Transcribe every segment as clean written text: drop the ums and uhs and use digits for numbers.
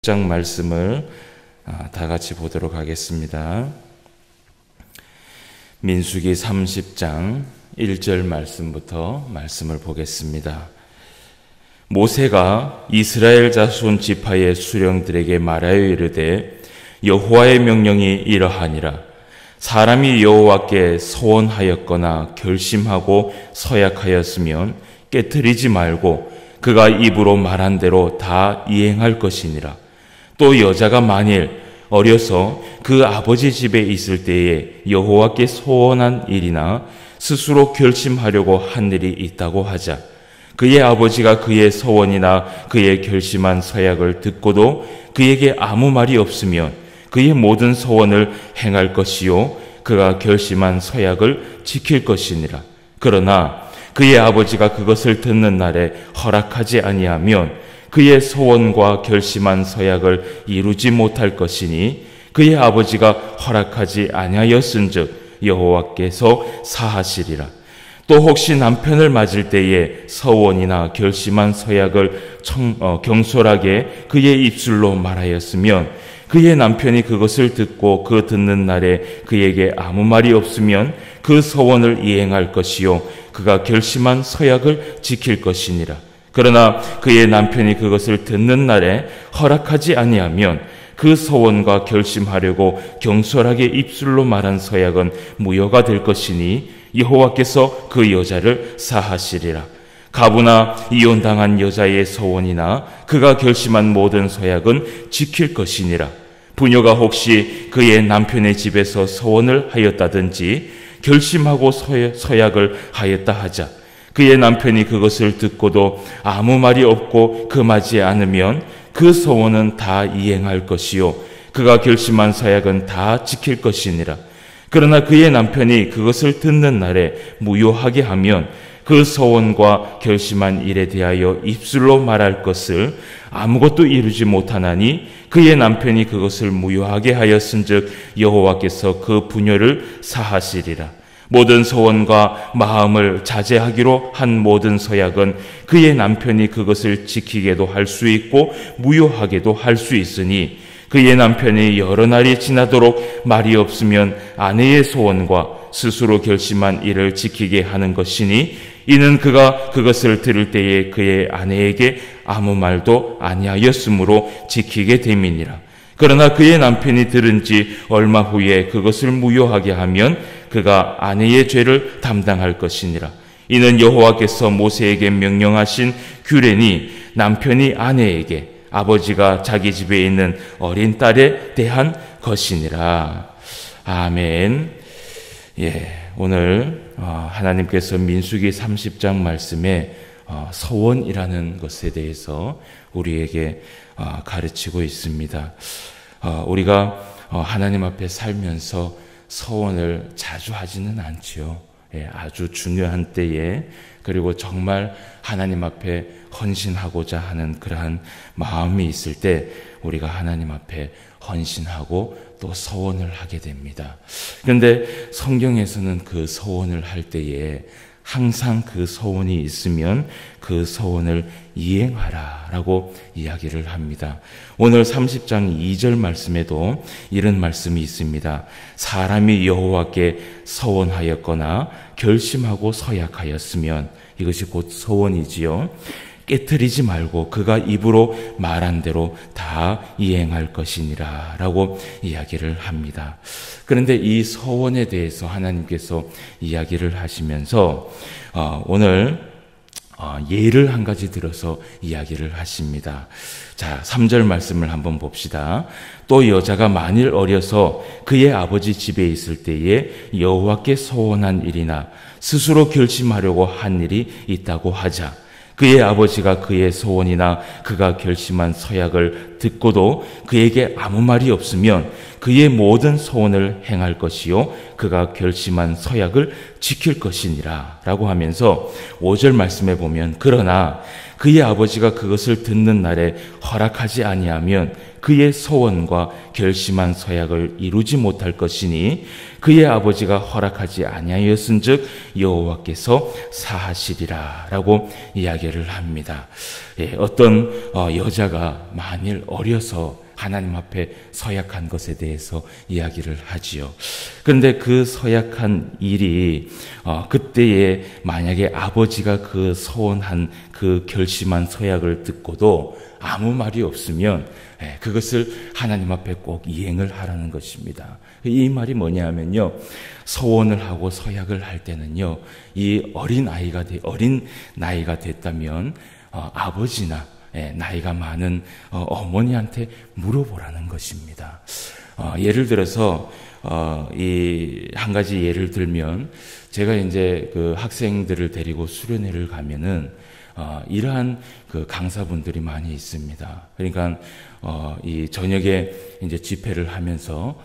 장 말씀을 다 같이 보도록 하겠습니다. 민수기 30장 1절 말씀부터 말씀을 보겠습니다. 모세가 이스라엘 자손 지파의 수령들에게 말하여 이르되 여호와의 명령이 이러하니라. 사람이 여호와께 서원하였거나 결심하고 서약하였으면 깨트리지 말고 그가 입으로 말한 대로 다 이행할 것이니라. 또 여자가 만일 어려서 그 아버지 집에 있을 때에 여호와께 소원한 일이나 스스로 결심하려고 한 일이 있다고 하자. 그의 아버지가 그의 소원이나 그의 결심한 서약을 듣고도 그에게 아무 말이 없으면 그의 모든 소원을 행할 것이요 그가 결심한 서약을 지킬 것이니라. 그러나 그의 아버지가 그것을 듣는 날에 허락하지 아니하면 그의 소원과 결심한 서약을 이루지 못할 것이니 그의 아버지가 허락하지 아니하였은즉 여호와께서 사하시리라. 또 혹시 남편을 맞을 때에 서원이나 결심한 서약을 경솔하게 그의 입술로 말하였으면 그의 남편이 그것을 듣고 그 듣는 날에 그에게 아무 말이 없으면 그 서원을 이행할 것이요 그가 결심한 서약을 지킬 것이니라. 그러나 그의 남편이 그것을 듣는 날에 허락하지 아니하면 그 서원과 결심하려고 경솔하게 입술로 말한 서약은 무효가 될 것이니 여호와께서 그 여자를 사하시리라. 가부나 이혼당한 여자의 서원이나 그가 결심한 모든 서약은 지킬 것이니라. 부녀가 혹시 그의 남편의 집에서 서원을 하였다든지 결심하고 서약을 하였다 하자. 그의 남편이 그것을 듣고도 아무 말이 없고 금하지 않으면 그 서원은 다 이행할 것이요 그가 결심한 서약은 다 지킬 것이니라. 그러나 그의 남편이 그것을 듣는 날에 무효하게 하면 그 서원과 결심한 일에 대하여 입술로 말할 것을 아무것도 이루지 못하나니 그의 남편이 그것을 무효하게 하였은즉 여호와께서 그 부녀를 사하시리라. 모든 서원과 마음을 자제하기로 한 모든 서약은 그의 남편이 그것을 지키게도 할 수 있고 무효하게도 할 수 있으니 그의 남편이 여러 날이 지나도록 말이 없으면 아내의 소원과 스스로 결심한 일을 지키게 하는 것이니 이는 그가 그것을 들을 때에 그의 아내에게 아무 말도 아니하였으므로 지키게 됨이니라. 그러나 그의 남편이 들은 지 얼마 후에 그것을 무효하게 하면 그가 아내의 죄를 담당할 것이니라. 이는 여호와께서 모세에게 명령하신 규례니 남편이 아내에게 아버지가 자기 집에 있는 어린 딸에 대한 것이니라. 아멘. 오늘 하나님께서 민수기 30장 말씀에 서원이라는 것에 대해서 우리에게 가르치고 있습니다. 우리가 하나님 앞에 살면서 서원을 자주 하지는 않지요. 아주 중요한 때에 그리고 정말 하나님 앞에 헌신하고자 하는 그러한 마음이 있을 때 우리가 하나님 앞에 헌신하고 또 서원을 하게 됩니다. 그런데 성경에서는 그 서원을 할 때에 항상 그 서원이 있으면 그 서원을 이행하라라고 이야기를 합니다. 오늘 30장 2절 말씀에도 이런 말씀이 있습니다. 사람이 여호와께 서원하였거나 결심하고 서약하였으면 이것이 곧 서원이지요. 깨트리지 말고 그가 입으로 말한 대로 다 이행할 것이니라 라고 이야기를 합니다. 그런데 이 서원에 대해서 하나님께서 이야기를 하시면서 오늘 예를 한 가지 들어서 이야기를 하십니다. 자, 3절 말씀을 한번 봅시다. 또 여자가 만일 어려서 그의 아버지 집에 있을 때에 여호와께 서원한 일이나 스스로 결심하려고 한 일이 있다고 하자. 그의 아버지가 그의 소원이나 그가 결심한 서약을 듣고도 그에게 아무 말이 없으면 그의 모든 소원을 행할 것이요 그가 결심한 서약을 지킬 것이니라 라고 하면서 5절 말씀에 보면 그러나 그의 아버지가 그것을 듣는 날에 허락하지 아니하면 그의 소원과 결심한 서약을 이루지 못할 것이니 그의 아버지가 허락하지 아니하였은즉 여호와께서 사하시리라 라고 이야기를 합니다. 어떤 여자가 만일 어려서 하나님 앞에 서약한 것에 대해서 이야기를 하지요. 그런데 그 서약한 일이 그때에 만약에 아버지가 그 서원한 그 결심한 서약을 듣고도 아무 말이 없으면 그것을 하나님 앞에 꼭 이행을 하라는 것입니다. 이 말이 뭐냐면요, 서원을 하고 서약을 할 때는요, 이 어린 나이가 됐다면 아버지나 나이가 많은 어머니한테 물어보라는 것입니다. 예를 들어서 이 한 가지 예를 들면, 제가 이제 그 학생들을 데리고 수련회를 가면은 이러한 그 강사분들이 많이 있습니다. 그러니까 이 저녁에 이제 집회를 하면서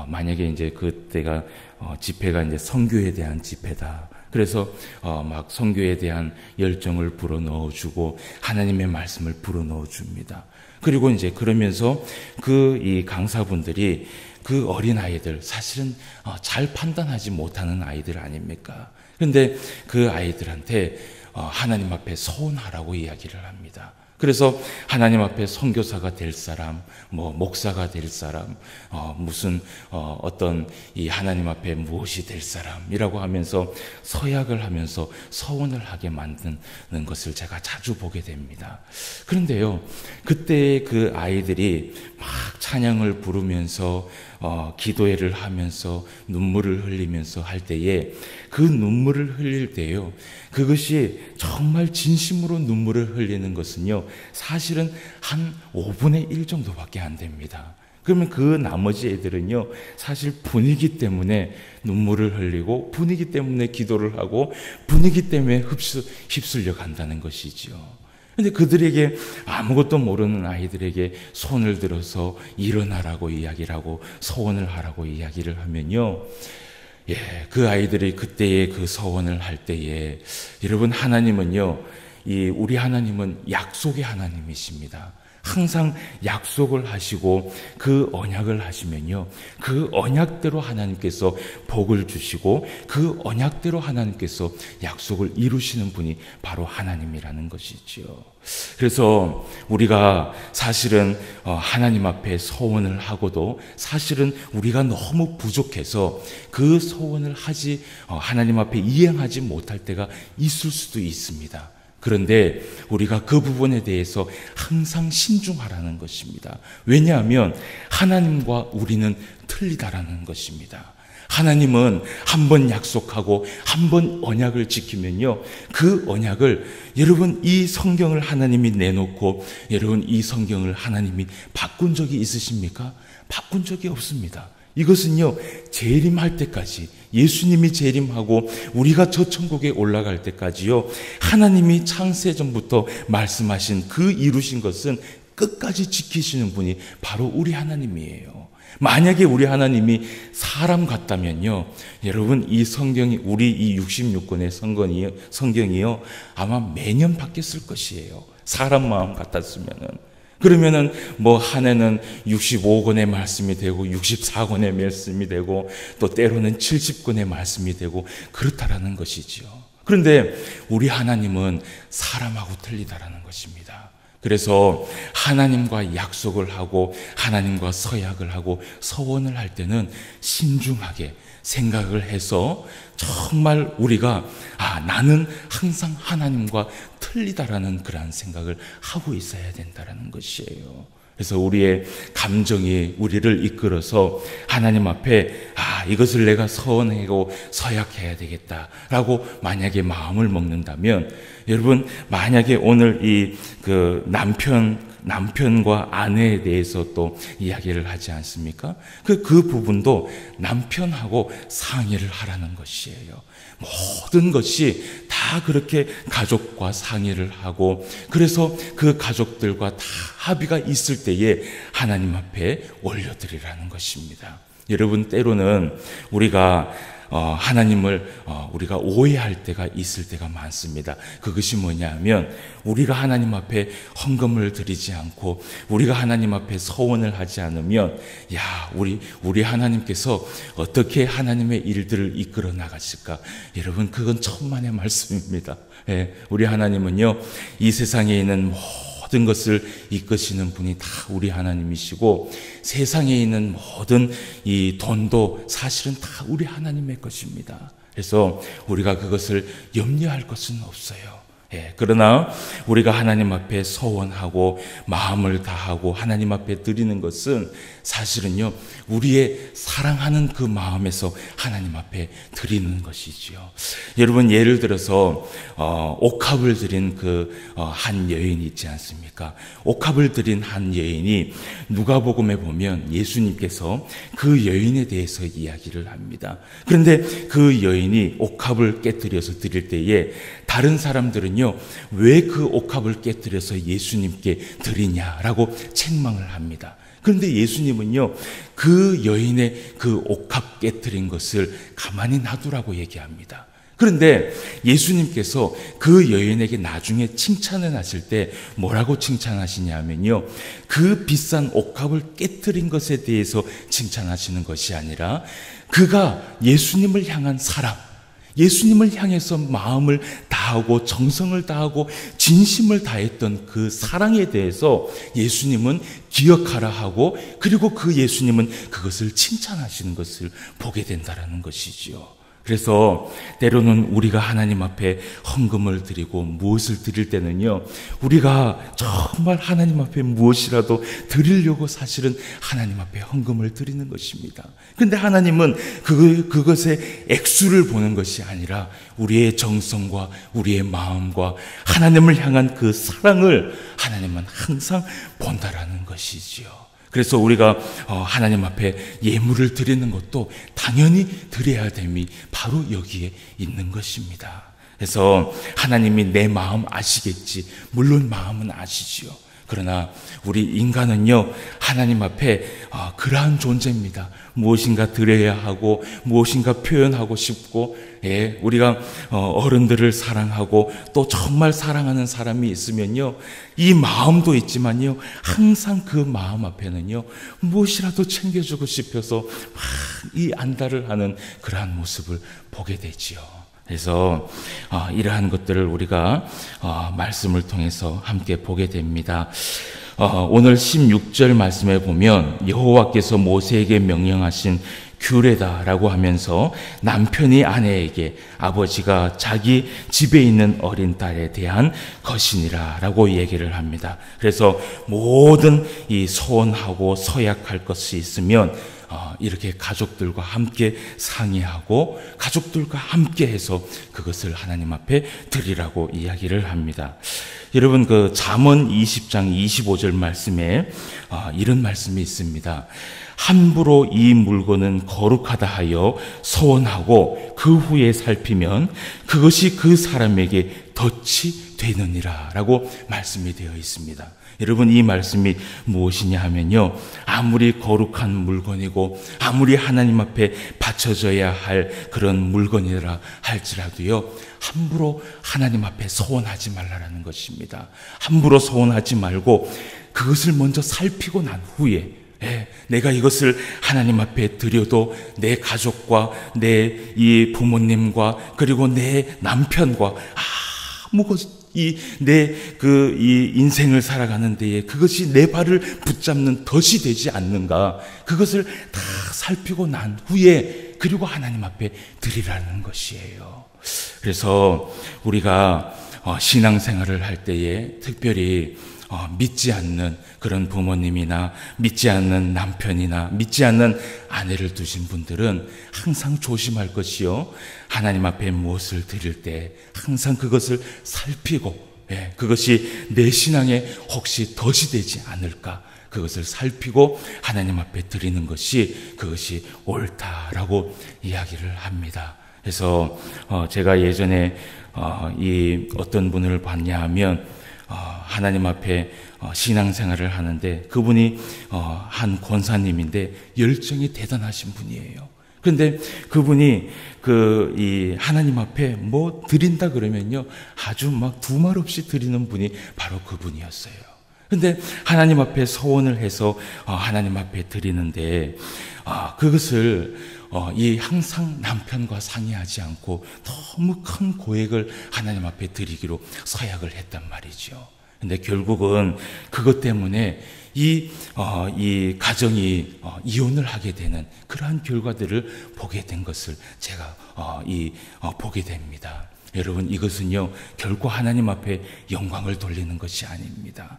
만약에 이제 그때가 집회가 이제 선교에 대한 집회다. 그래서 막 선교에 대한 열정을 불어넣어주고 하나님의 말씀을 불어넣어줍니다. 그리고 이제 그러면서 그 이 강사분들이 그 어린 아이들, 사실은 잘 판단하지 못하는 아이들 아닙니까? 그런데 그 아이들한테 하나님 앞에 서원하라고 이야기를 합니다. 그래서 하나님 앞에 선교사가 될 사람, 목사가 될 사람, 어떤 이 하나님 앞에 무엇이 될 사람이라고 하면서 서약을 하면서 서원을 하게 만드는 것을 제가 자주 보게 됩니다. 그런데요, 그때 그 아이들이 막 찬양을 부르면서 기도회를 하면서 눈물을 흘리면서 할 때에 그 눈물을 흘릴 때요, 그것이 정말 진심으로 눈물을 흘리는 것은요, 사실은 한 5분의 1 정도밖에 안 됩니다. 그러면 그 나머지 애들은요, 사실 분위기 때문에 눈물을 흘리고 분위기 때문에 기도를 하고 분위기 때문에 휩쓸려 간다는 것이지요. 근데 그들에게, 아무것도 모르는 아이들에게 손을 들어서 일어나라고 이야기를 하고 서원을 하라고 이야기를 하면요, 그 아이들이 그때의 그 서원을 할 때에, 여러분, 하나님은요, 우리 하나님은 약속의 하나님이십니다. 항상 약속을 하시고 그 언약을 하시면요, 그 언약대로 하나님께서 복을 주시고 그 언약대로 하나님께서 약속을 이루시는 분이 바로 하나님이라는 것이지요. 그래서 우리가 사실은 하나님 앞에 서원을 하고도 사실은 우리가 너무 부족해서 그 서원을 하나님 앞에 이행하지 못할 때가 있을 수도 있습니다. 그런데 우리가 그 부분에 대해서 항상 신중하라는 것입니다. 왜냐하면 하나님과 우리는 틀리다라는 것입니다. 하나님은 한 번 약속하고 한 번 언약을 지키면요, 그 언약을, 여러분, 이 성경을 하나님이 내놓고 여러분 이 성경을 하나님이 바꾼 적이 있으십니까? 바꾼 적이 없습니다. 이것은요, 재림할 때까지, 예수님이 재림하고 우리가 저 천국에 올라갈 때까지요, 하나님이 창세전부터 말씀하신 그 이루신 것은 끝까지 지키시는 분이 바로 우리 하나님이에요. 만약에 우리 하나님이 사람 같다면요, 여러분, 이 성경이, 우리 이 66권의 성경이요, 아마 매년 바뀌었을 것이에요. 사람 마음 같았으면은. 그러면은 한 해는 65권의 말씀이 되고 64권의 말씀이 되고 또 때로는 70권의 말씀이 되고 그렇다라는 것이지요. 그런데 우리 하나님은 사람하고 틀리다라는 것입니다. 그래서 하나님과 약속을 하고 하나님과 서약을 하고 서원을 할 때는 신중하게 생각을 해서 정말 우리가 나는 항상 하나님과 틀리다라는 그러한 생각을 하고 있어야 된다라는 것이에요. 그래서 우리의 감정이 우리를 이끌어서 하나님 앞에 이것을 내가 서원하고 서약해야 되겠다라고 만약에 마음을 먹는다면, 여러분, 만약에 오늘 이 남편과 아내에 대해서 또 이야기를 하지 않습니까? 그 부분도 남편하고 상의를 하라는 것이에요. 모든 것이 다 그렇게 가족과 상의를 하고, 그래서 그 가족들과 다 합의가 있을 때에 하나님 앞에 올려드리라는 것입니다. 여러분, 때로는 우리가 하나님을 우리가 오해할 때가 있을 때가 많습니다. 그것이 뭐냐면 우리가 하나님 앞에 헌금을 드리지 않고 우리가 하나님 앞에 서원을 하지 않으면 우리 하나님께서 어떻게 하나님의 일들을 이끌어 나가실까? 여러분, 그건 천만의 말씀입니다. 우리 하나님은요, 이 세상에 있는 모든 것을 이끄시는 분이 다 우리 하나님이시고, 세상에 있는 모든 이 돈도 사실은 다 우리 하나님의 것입니다. 그래서 우리가 그것을 염려할 것은 없어요. 그러나 우리가 하나님 앞에 서원하고 마음을 다하고 하나님 앞에 드리는 것은 사실은요, 우리의 사랑하는 그 마음에서 하나님 앞에 드리는 것이지요. 여러분, 예를 들어서 옥합을 드린 한 여인이 있지 않습니까? 옥합을 드린 한 여인이 누가복음에 보면 예수님께서 그 여인에 대해서 이야기를 합니다. 그런데 그 여인이 옥합을 깨뜨려서 드릴 때에 다른 사람들은요, 왜 그 옥합을 깨뜨려서 예수님께 드리냐라고 책망을 합니다. 그런데 예수님은요, 그 여인의 그 옥합 깨뜨린 것을 가만히 놔두라고 얘기합니다. 그런데 예수님께서 그 여인에게 나중에 칭찬을 하실 때 뭐라고 칭찬하시냐면요, 그 비싼 옥합을 깨뜨린 것에 대해서 칭찬하시는 것이 아니라 그가 예수님을 향한 사랑, 예수님을 향해서 마음을 다하고 정성을 다하고 진심을 다했던 그 사랑에 대해서 예수님은 기억하라 하고, 그리고 그 예수님은 그것을 칭찬하시는 것을 보게 된다는 것이지요. 그래서 때로는 우리가 하나님 앞에 헌금을 드리고 무엇을 드릴 때는요, 우리가 정말 하나님 앞에 무엇이라도 드리려고 사실은 하나님 앞에 헌금을 드리는 것입니다. 그런데 하나님은 그것의 액수를 보는 것이 아니라 우리의 정성과 우리의 마음과 하나님을 향한 그 사랑을 하나님은 항상 본다라는 것이지요. 그래서 우리가 하나님 앞에 예물을 드리는 것도 당연히 드려야 됨이 바로 여기에 있는 것입니다. 그래서 하나님이 내 마음 아시겠지, 물론 마음은 아시지요. 그러나 우리 인간은요, 하나님 앞에 그러한 존재입니다. 무엇인가 드려야 하고 무엇인가 표현하고 싶고, 우리가 어른들을 사랑하고 또 정말 사랑하는 사람이 있으면요, 이 마음도 있지만요, 항상 그 마음 앞에는요, 무엇이라도 챙겨주고 싶어서 막 이 안달을 하는 그러한 모습을 보게 되지요. 그래서 이러한 것들을 우리가 말씀을 통해서 함께 보게 됩니다. 오늘 16절 말씀에 보면 여호와께서 모세에게 명령하신 규례다라고 하면서 남편이 아내에게 아버지가 자기 집에 있는 어린 딸에 대한 것이니라라고 얘기를 합니다. 그래서 모든 이 소원하고 서약할 것이 있으면 이렇게 가족들과 함께 상의하고 가족들과 함께 해서 그것을 하나님 앞에 드리라고 이야기를 합니다. 여러분, 그 잠언 20장 25절 말씀에 이런 말씀이 있습니다. 함부로 이 물건은 거룩하다 하여 소원하고 그 후에 살피면 그것이 그 사람에게 덫이 되느니라 라고 말씀이 되어 있습니다. 여러분, 이 말씀이 무엇이냐 하면요, 아무리 거룩한 물건이고 아무리 하나님 앞에 바쳐져야 할 그런 물건이라 할지라도요, 함부로 하나님 앞에 소원하지 말라라는 것입니다. 함부로 소원하지 말고 그것을 먼저 살피고 난 후에, 내가 이것을 하나님 앞에 드려도 내 가족과 내 이 부모님과 그리고 내 남편과 이 인생을 살아가는 데에 그것이 내 발을 붙잡는 덫이 되지 않는가, 그것을 다 살피고 난 후에 그리고 하나님 앞에 드리라는 것이에요. 그래서 우리가 신앙생활을 할 때에 특별히 믿지 않는 그런 부모님이나 믿지 않는 남편이나 믿지 않는 아내를 두신 분들은 항상 조심할 것이요, 하나님 앞에 무엇을 드릴 때 항상 그것을 살피고, 그것이 내 신앙에 혹시 덫이 되지 않을까, 그것을 살피고 하나님 앞에 드리는 것이 그것이 옳다라고 이야기를 합니다. 그래서 제가 예전에 이 어떤 분을 봤냐 하면 하나님 앞에 신앙생활을 하는데 그분이 한 권사님인데 열정이 대단하신 분이에요. 그런데 그분이 이 하나님 앞에 뭐 드린다 그러면요, 아주 막 두말 없이 드리는 분이 바로 그분이었어요. 근데 하나님 앞에 서원을 해서 하나님 앞에 드리는데 그것을 이 항상 남편과 상의하지 않고 너무 큰 고액을 하나님 앞에 드리기로 서약을 했단 말이죠. 근데 결국은 그것 때문에 이 가정이 이혼을 하게 되는 그러한 결과들을 보게 된 것을 제가 보게 됩니다. 여러분, 이것은요 결코 하나님 앞에 영광을 돌리는 것이 아닙니다.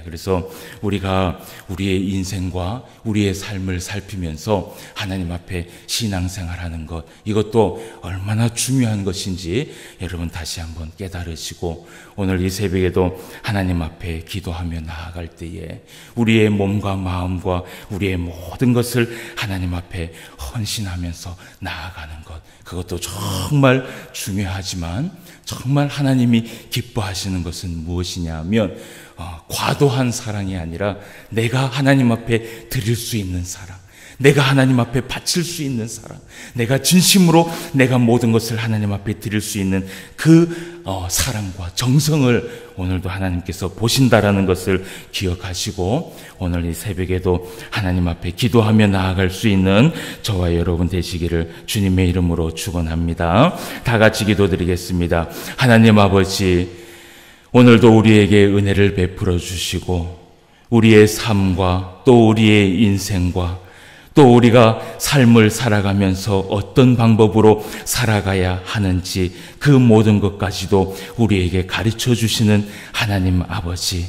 그래서 우리가 우리의 인생과 우리의 삶을 살피면서 하나님 앞에 신앙생활하는 것, 이것도 얼마나 중요한 것인지 여러분 다시 한번 깨달으시고, 오늘 이 새벽에도 하나님 앞에 기도하며 나아갈 때에 우리의 몸과 마음과 우리의 모든 것을 하나님 앞에 헌신하면서 나아가는 것, 그것도 정말 중요하지만 정말 하나님이 기뻐하시는 것은 무엇이냐 하면 과도한 사랑이 아니라 내가 하나님 앞에 드릴 수 있는 사랑, 내가 하나님 앞에 바칠 수 있는 사랑, 내가 진심으로 내가 모든 것을 하나님 앞에 드릴 수 있는 그 사랑과 정성을 오늘도 하나님께서 보신다라는 것을 기억하시고, 오늘 이 새벽에도 하나님 앞에 기도하며 나아갈 수 있는 저와 여러분 되시기를 주님의 이름으로 축원합니다. 다 같이 기도드리겠습니다. 하나님 아버지, 오늘도 우리에게 은혜를 베풀어 주시고 우리의 삶과 또 우리의 인생과 또 우리가 삶을 살아가면서 어떤 방법으로 살아가야 하는지 그 모든 것까지도 우리에게 가르쳐 주시는 하나님 아버지,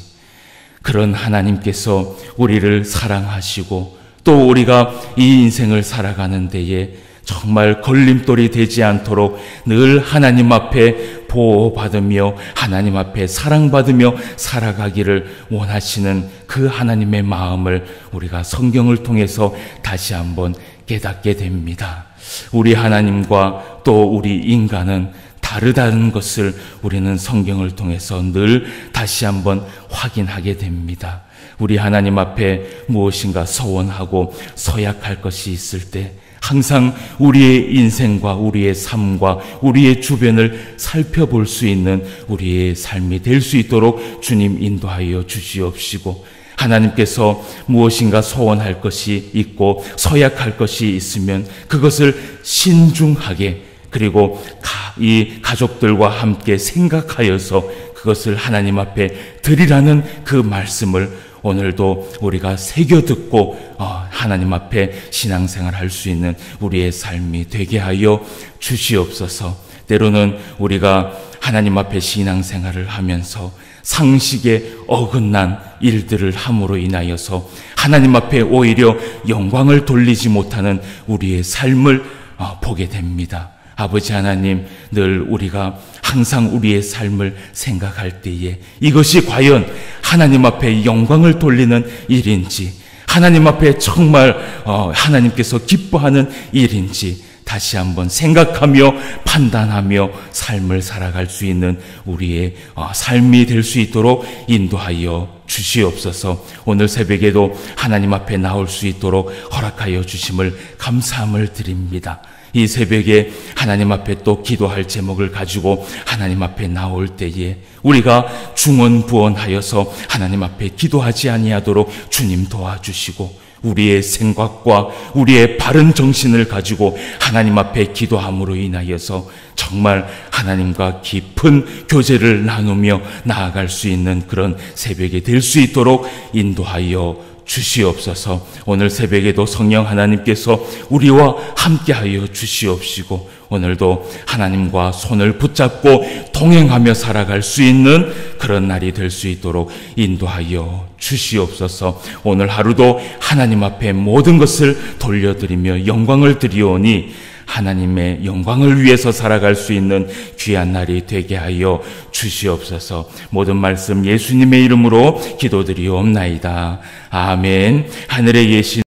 그런 하나님께서 우리를 사랑하시고 또 우리가 이 인생을 살아가는 데에 정말 걸림돌이 되지 않도록 늘 하나님 앞에 보호받으며 하나님 앞에 사랑받으며 살아가기를 원하시는 그 하나님의 마음을 우리가 성경을 통해서 다시 한번 깨닫게 됩니다. 우리 하나님과 또 우리 인간은 다르다는 것을 우리는 성경을 통해서 늘 다시 한번 확인하게 됩니다. 우리 하나님 앞에 무엇인가 서원하고 서약할 것이 있을 때 항상 우리의 인생과 우리의 삶과 우리의 주변을 살펴볼 수 있는 우리의 삶이 될 수 있도록 주님 인도하여 주시옵시고, 하나님께서 무엇인가 소원할 것이 있고 서약할 것이 있으면 그것을 신중하게, 그리고 이 가족들과 함께 생각하여서 그것을 하나님 앞에 드리라는 그 말씀을 오늘도 우리가 새겨 듣고 하나님 앞에 신앙생활할 수 있는 우리의 삶이 되게 하여 주시옵소서. 때로는 우리가 하나님 앞에 신앙생활을 하면서 상식에 어긋난 일들을 함으로 인하여서 하나님 앞에 오히려 영광을 돌리지 못하는 우리의 삶을 보게 됩니다. 아버지 하나님, 늘 우리가 항상 우리의 삶을 생각할 때에 이것이 과연 하나님 앞에 영광을 돌리는 일인지, 하나님 앞에 정말 하나님께서 기뻐하는 일인지 다시 한번 생각하며 판단하며 삶을 살아갈 수 있는 우리의 삶이 될 수 있도록 인도하여 주시옵소서. 오늘 새벽에도 하나님 앞에 나올 수 있도록 허락하여 주심을 감사함을 드립니다. 이 새벽에 하나님 앞에 또 기도할 제목을 가지고 하나님 앞에 나올 때에 우리가 중언부언하여서 하나님 앞에 기도하지 아니하도록 주님 도와주시고, 우리의 생각과 우리의 바른 정신을 가지고 하나님 앞에 기도함으로 인하여서 정말 하나님과 깊은 교제를 나누며 나아갈 수 있는 그런 새벽이 될 수 있도록 인도하여 주시옵소서. 오늘 새벽에도 성령 하나님께서 우리와 함께하여 주시옵시고, 오늘도 하나님과 손을 붙잡고 동행하며 살아갈 수 있는 그런 날이 될 수 있도록 인도하여 주시옵소서. 오늘 하루도 하나님 앞에 모든 것을 돌려드리며 영광을 드리오니 하나님의 영광을 위해서 살아갈 수 있는 귀한 날이 되게 하여 주시옵소서. 모든 말씀 예수님의 이름으로 기도드리옵나이다. 아멘. 하늘에 계신